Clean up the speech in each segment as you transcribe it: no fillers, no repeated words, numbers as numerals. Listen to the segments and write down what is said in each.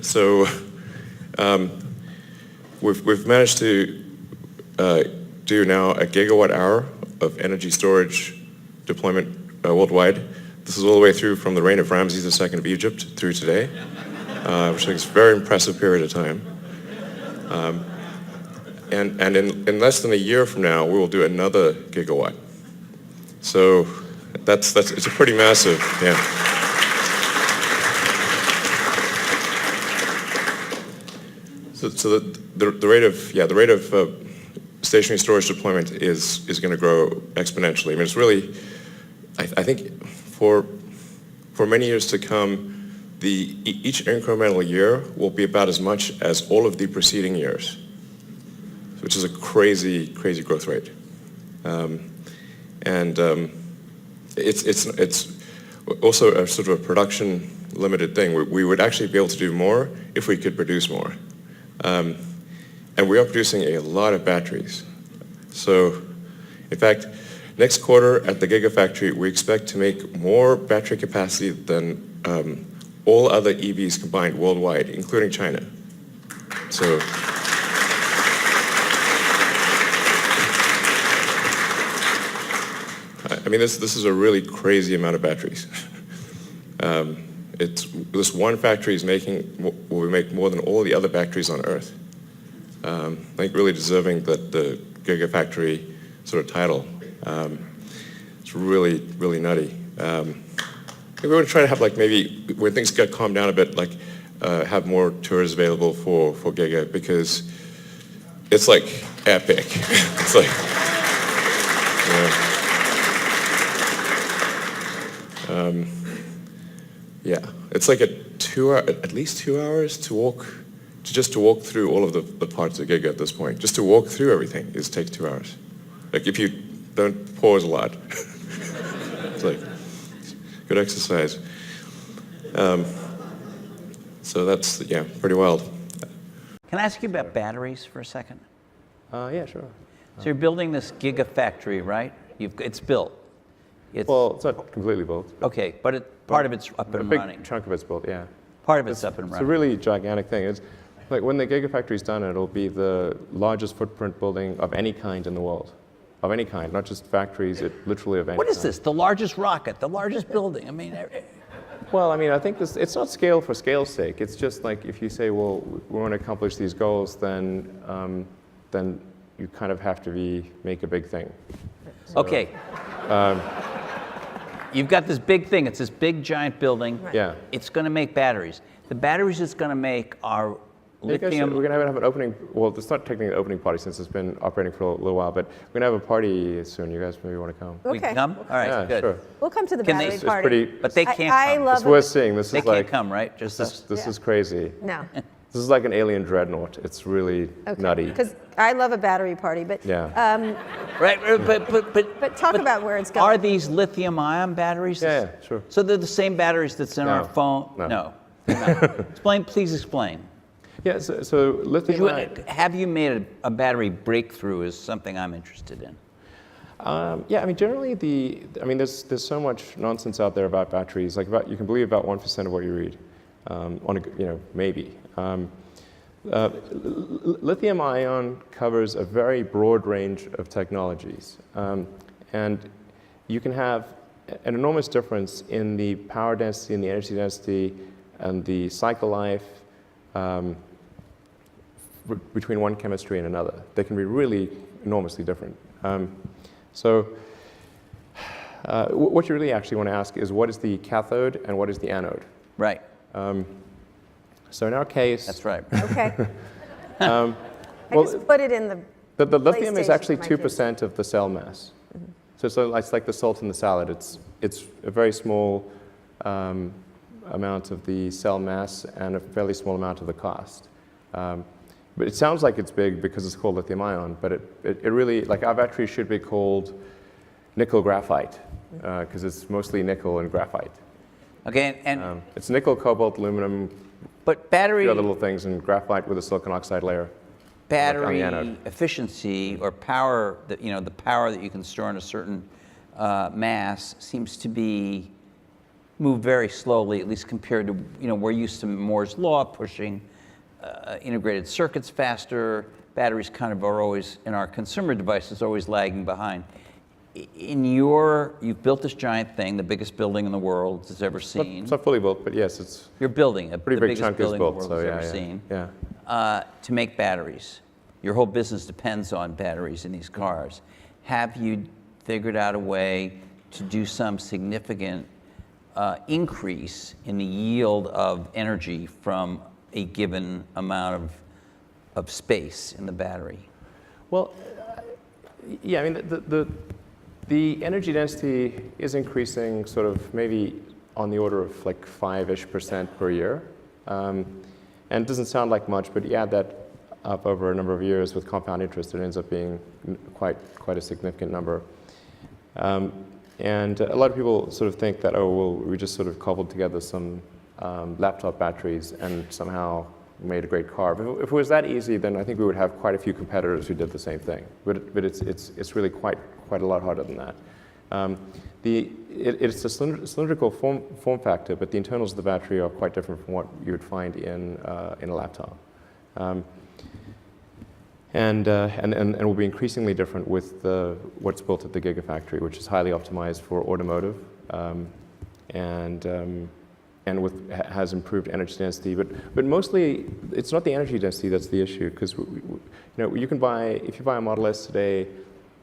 So we've managed to do now a gigawatt hour of energy storage deployment worldwide. This is all the way through from the reign of Ramses II of Egypt through today, which I think is a very impressive period of time. And in less than a year from now, we will do another gigawatt. So it's a pretty massive, yeah. So the rate of stationary storage deployment is going to grow exponentially. I mean, it's really, I think, for many years to come, each incremental year will be about as much as all of the preceding years, which is a crazy growth rate. It's also a sort of a production limited thing. We would actually be able to do more if we could produce more. And we are producing a lot of batteries. So, in fact, next quarter at the Gigafactory, we expect to make more battery capacity than all other EVs combined worldwide, including China. So, I mean, this is a really crazy amount of batteries. This one factory will make more than all the other factories on Earth. I think really deserving the Gigafactory sort of title. It's really, really nutty. We want to try to have, like, maybe when things get calmed down a bit, like have more tours available for Giga, because it's like epic. It's like, yeah, it's like at least 2 hours to just walk through all of the parts of Giga at this point. Just to walk through everything takes 2 hours. Like, if you don't pause a lot. It's like good exercise. So that's, yeah, pretty wild. Can I ask you about batteries for a second? Yeah, sure. So you're building this Gigafactory, right? It's built. Well, it's not completely built. Okay, but part of it's up and running. A big chunk of it's built, yeah. Part of it's up and running. It's a really gigantic thing. It's like when the Gigafactory's done, it'll be the largest footprint building of any kind in the world. Of any kind, not just factories, literally of any kind. What is this? The largest rocket, the largest building? I mean... Well, I mean, I think it's not scale for scale's sake. It's just like if you say, well, we want to accomplish these goals, then you kind of have to make a big thing. So, okay. You've got this big thing. It's this big, giant building. Right. Yeah. It's going to make batteries. The batteries it's going to make are lithium. We're going to have an opening. Well, it's not technically an opening party since it's been operating for a little while, but we're going to have a party soon. You guys maybe want to come. Okay. We can come? All right, yeah, good. Sure. We'll come to the battery it's party. Pretty, but they can't come. Love it's worth seeing. This they is like, can't come, right? Just this is crazy. No. This is like an alien dreadnought. It's really nutty. Because I love a battery party, but yeah. Right, but talk about where it's going. Are these lithium-ion batteries? Yeah, sure. So they're the same batteries that's in our phone? No. Please explain. Yeah, so lithium-ion. Have you made a battery breakthrough is something I'm interested in. Yeah, I mean, generally there's so much nonsense out there about batteries. Like you can believe about 1% of what you read. Maybe. Lithium-ion covers a very broad range of technologies, and you can have an enormous difference in the power density and the energy density and the cycle life between one chemistry and another. They can be really enormously different. What you really actually want to ask is, what is the cathode and what is the anode? Right. So in our case... That's right. Okay. I just put it in the lithium is actually 2% of the cell mass. Mm-hmm. So it's like the salt in the salad. It's a very small amount of the cell mass and a fairly small amount of the cost. But it sounds like it's big because it's called lithium ion, but it really, like, our battery should be called nickel graphite because it's mostly nickel and graphite. Okay, and it's nickel, cobalt, aluminum, but battery, other little things, and graphite with a silicon oxide layer. Battery efficiency or power, the power that you can store in a certain mass seems to be move very slowly, at least compared to, we're used to Moore's law, pushing integrated circuits faster. Batteries kind of are always, in our consumer devices, always lagging behind. You've built this giant thing, the biggest building in the world it's ever seen. It's not fully built, but yes, it's You're building it. pretty the big biggest chunk is building the built. world So has yeah, ever yeah, seen. yeah. To make batteries. Your whole business depends on batteries in these cars. Have you figured out a way to do some significant increase in the yield of energy from a given amount of space in the battery? Well, yeah, I mean, the energy density is increasing sort of maybe on the order of like 5-ish% per year. And it doesn't sound like much, but you add that up over a number of years with compound interest, it ends up being quite a significant number. And a lot of people sort of think that, oh, well, we just sort of cobbled together some laptop batteries and somehow made a great car. But if it was that easy, then I think we would have quite a few competitors who did the same thing. But it's really quite a lot harder than that. It's a cylindrical form factor, but the internals of the battery are quite different from what you would find in a laptop. And will be increasingly different with what's built at the Gigafactory, which is highly optimized for automotive, has improved energy density. But mostly, it's not the energy density that's the issue, because you can buy, if you buy a Model S today,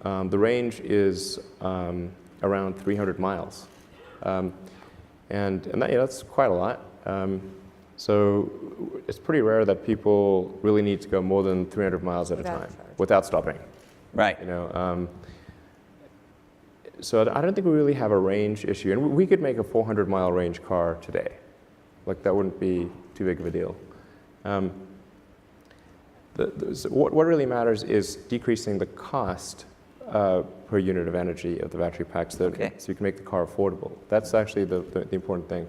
the range is around 300 miles, and that's quite a lot. So it's pretty rare that people really need to go more than 300 miles at a time without stopping. Right. So I don't think we really have a range issue. And we could make a 400-mile range car today. Like, that wouldn't be too big of a deal. So what really matters is decreasing the cost per unit of energy of the battery packs, so you can make the car affordable. That's actually the important thing.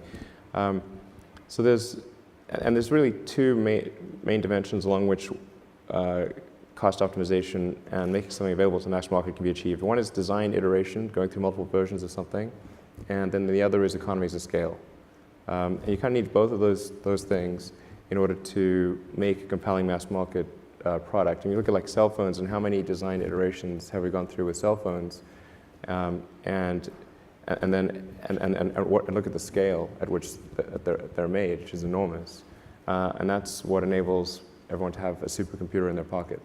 So there's really two main dimensions along which cost optimization and making something available to the mass market can be achieved. One is design iteration, going through multiple versions of something, and then the other is economies of scale. And you kind of need both of those things in order to make a compelling mass market product. And you look at like cell phones and how many design iterations have we gone through with cell phones, and look at the scale at which they're made, which is enormous. And that's what enables everyone to have a supercomputer in their pocket.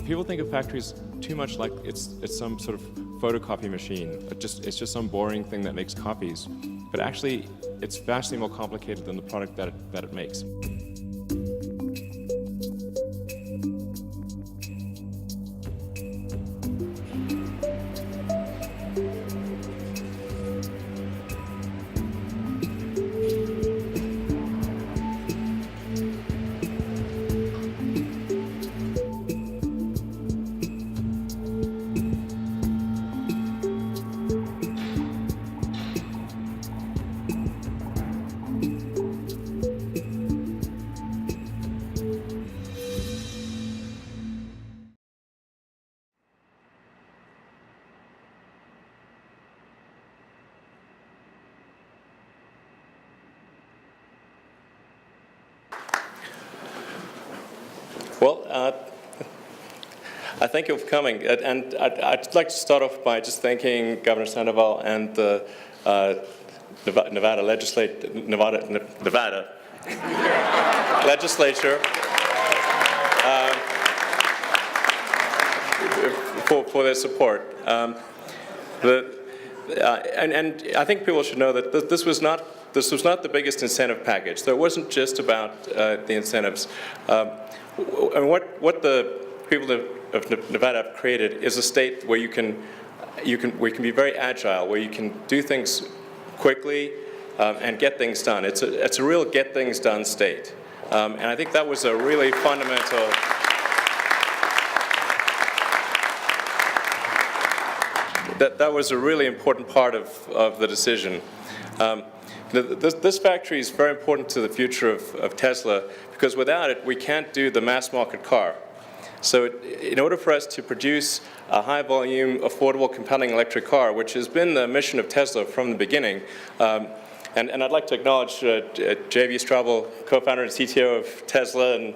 People think of factories too much like it's some sort of photocopy machine. It's just some boring thing that makes copies. But actually, it's vastly more complicated than the product that it makes. Well, I thank you for coming, and I'd like to start off by just thanking Governor Sandoval and the Nevada legislature for their support. And I think people should know that this was not the biggest incentive package. So it wasn't just about the incentives. And what the people of Nevada have created is a state where you can be very agile, where you can do things quickly and get things done. It's a real get things done state, and I think that was a really fundamental. that was a really important part of the decision. This factory is very important to the future of Tesla, because without it, we can't do the mass market car. So in order for us to produce a high-volume, affordable, compelling electric car, which has been the mission of Tesla from the beginning, and I'd like to acknowledge J.B. Straubel, co-founder and CTO of Tesla, and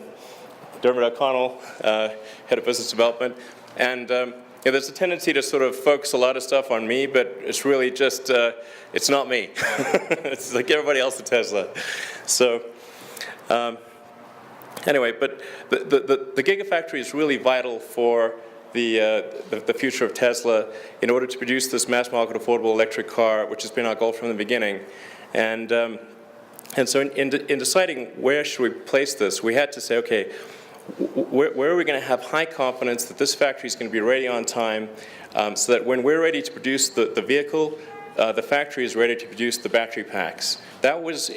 Dermot O'Connell, head of business development. And there's a tendency to sort of focus a lot of stuff on me, but it's really just, it's not me. It's like everybody else at Tesla. So anyway, but the Gigafactory is really vital for the future of Tesla in order to produce this mass market affordable electric car, which has been our goal from the beginning. And so in deciding where should we place this, we had to say, okay, where are we going to have high confidence that this factory is going to be ready on time, so that when we're ready to produce the vehicle, the factory is ready to produce the battery packs. That was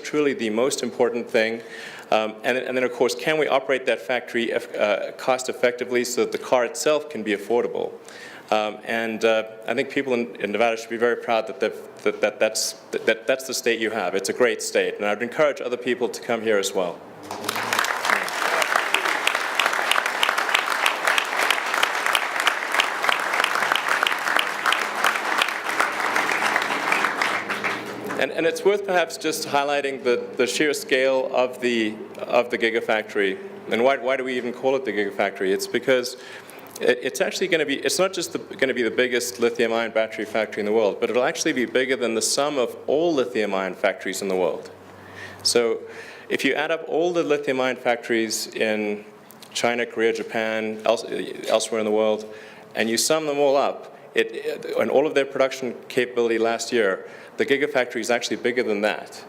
truly the most important thing. And then, of course, can we operate that factory cost effectively so that the car itself can be affordable? I think people in Nevada should be very proud that that's the state you have. It's a great state, and I'd encourage other people to come here as well. And it's worth perhaps just highlighting the sheer scale of the Gigafactory. And why do we even call it the Gigafactory? It's because it's actually going to be, it's not just going to be the biggest lithium-ion battery factory in the world, but it'll actually be bigger than the sum of all lithium-ion factories in the world. So if you add up all the lithium-ion factories in China, Korea, Japan, elsewhere in the world, and you sum them all up, and all of their production capability last year, the Gigafactory is actually bigger than that.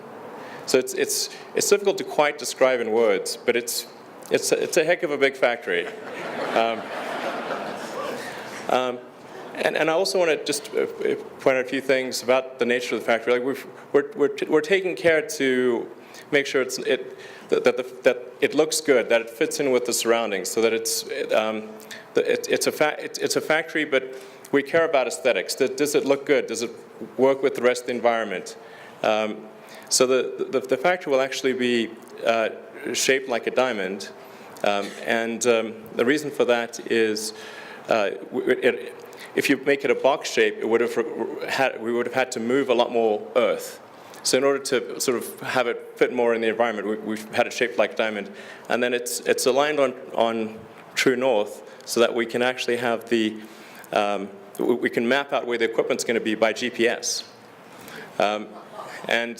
So it's difficult to quite describe in words, but it's a heck of a big factory. And I also want to just point out a few things about the nature of the factory. Like we're taking care to make sure that it looks good, that it fits in with the surroundings, so that it's a factory, but we care about aesthetics. Does it look good? Does it work with the rest of the environment? So the factory will actually be shaped like a diamond, and the reason for that is if you make it a box shape, we would have had to move a lot more earth. So in order to sort of have it fit more in the environment, we've had it shaped like a diamond, and then it's aligned on true north, so that we can actually have we can map out where the equipment's going to be by GPS. And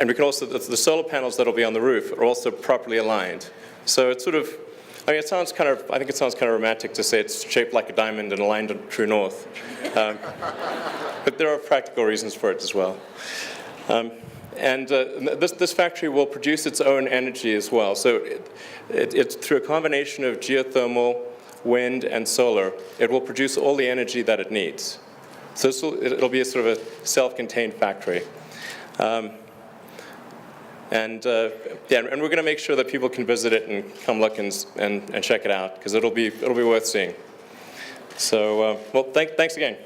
we can also, the solar panels that'll be on the roof are also properly aligned. So it's sort of, I think it sounds kind of romantic to say it's shaped like a diamond and aligned on true north. But there are practical reasons for it as well. This factory will produce its own energy as well. So it's through a combination of geothermal, wind, and solar, it will produce all the energy that it needs. So it'll be a sort of a self-contained factory. And we're going to make sure that people can visit it and come look and check it out, because it'll be worth seeing. So, well, thanks again.